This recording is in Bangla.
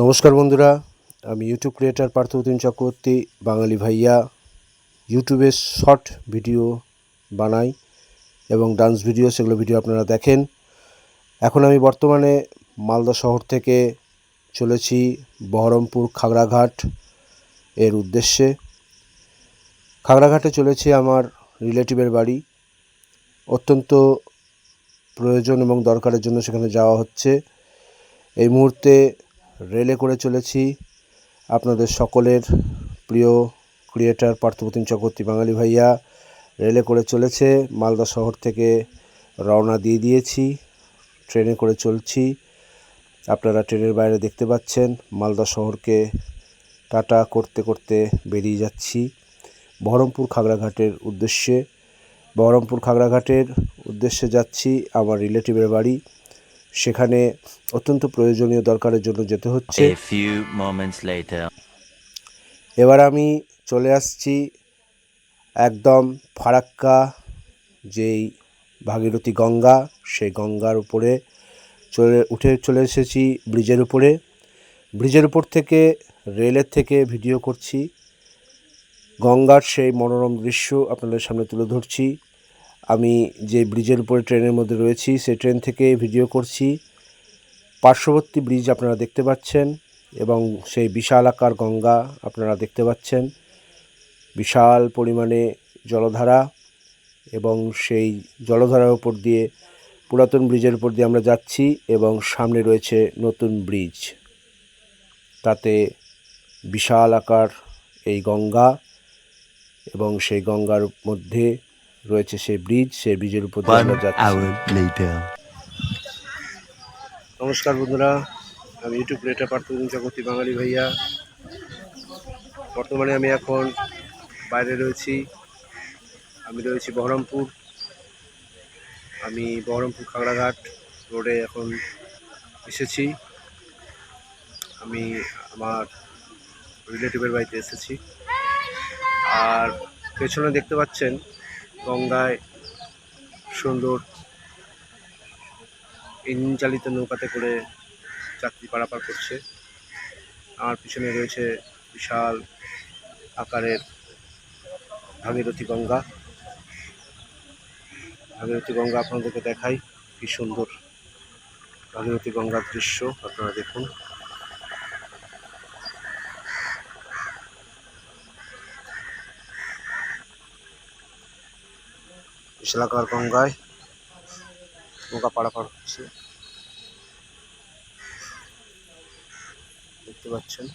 নমস্কার বন্ধুরা, আমি ইউটিউব ক্রিয়েটার পার্থপ্রতিম চক্রবর্তী, বাঙালি ভাইয়া। ইউটিউবে শর্ট ভিডিও বানাই এবং ডান্স ভিডিও, সেগুলো ভিডিও আপনারা দেখেন। এখন আমি বর্তমানে মালদা শহর থেকে চলেছি বহরমপুর খাগড়াঘাট এর উদ্দেশ্যে। খাগড়াঘাটে চলেছি আমার রিলেটিভের বাড়ি। অত্যন্ত প্রয়োজন এবং দরকারের জন্য সেখানে যাওয়া হচ্ছে। এই মুহূর্তে রেলে করে চলেছি। আপনাদের সকলের প্রিয় ক্রিয়েটার পার্থপ্রতিম চক্রবর্তী, বাঙালি ভাইয়া রেলে করে চলেছে। মালদা শহর থেকে রওনা দিয়ে দিয়েছি, ট্রেনে করে চলছি। আপনারা ট্রেনের বাইরে দেখতে পাচ্ছেন মালদা শহরকে টাটা করতে করতে বেরিয়ে যাচ্ছি বহরমপুর খাগড়াঘাটের উদ্দেশ্যে। বহরমপুর খাগড়াঘাটের উদ্দেশ্যে যাচ্ছি আমার রিলেটিভের বাড়ি। সেখানে অত্যন্ত প্রয়োজনীয় দরকারের জন্য যেতে হচ্ছে। এবার আমি চলে আসছি একদম ফারাক্কা, যেই ভাগীরথী গঙ্গা, সেই গঙ্গার উপরে চলে এসেছি ব্রিজের উপরে। ব্রিজের উপর থেকে, রেলের থেকে ভিডিও করছি। গঙ্গার সেই মনোরম দৃশ্য আপনাদের সামনে তুলে ধরছি। আমি যে ব্রিজের উপরে ট্রেনের মধ্যে রয়েছি, সেই ট্রেন থেকে ভিডিও করছি। পার্শ্ববর্তী ব্রিজ আপনারা দেখতে পাচ্ছেন এবং সেই বিশাল আকার গঙ্গা আপনারা দেখতে পাচ্ছেন। বিশাল পরিমাণে জলধারা এবং সেই জলধারার উপর দিয়ে, পুরাতন ব্রিজের উপর দিয়ে আমরা যাচ্ছি এবং সামনে রয়েছে নতুন ব্রিজ। তাতে বিশাল আকার এই গঙ্গা এবং সেই গঙ্গার মধ্যে রয়েছে সেই ব্রিজ। সেই ব্রিজের উপর দিয়ে আমরা যাচ্ছি। নমস্কার বন্ধুরা, আমি ইউটিউব ক্রিয়েটার পার্থপ্রতিম চক্রবর্তী, বাঙালি ভাইয়া। বর্তমানে আমি এখন বাইরে রয়েছি। আমি রয়েছি বহরমপুর। আমি বহরমপুর খাগড়াঘাট রোডে এখন এসেছি। আমি আমার রিলেটিভের বাড়িতে এসেছি। আর পেছনে দেখতে পাচ্ছেন গঙ্গায় সুন্দর ইঞ্জিন চালিত নৌকাতে করে যাত্রী পারাপার করছে। আমার পিছনে রয়েছে বিশাল আকারের ভাগীরথী গঙ্গা। ভাগীরথী গঙ্গা আপনাদেরকে দেখাই, কি সুন্দর ভাগীরথী গঙ্গার দৃশ্য আপনারা দেখুন। বিশাল আকার গঙ্গায় নৌকা পারাপার হচ্ছে, দেখতে পাচ্ছেন।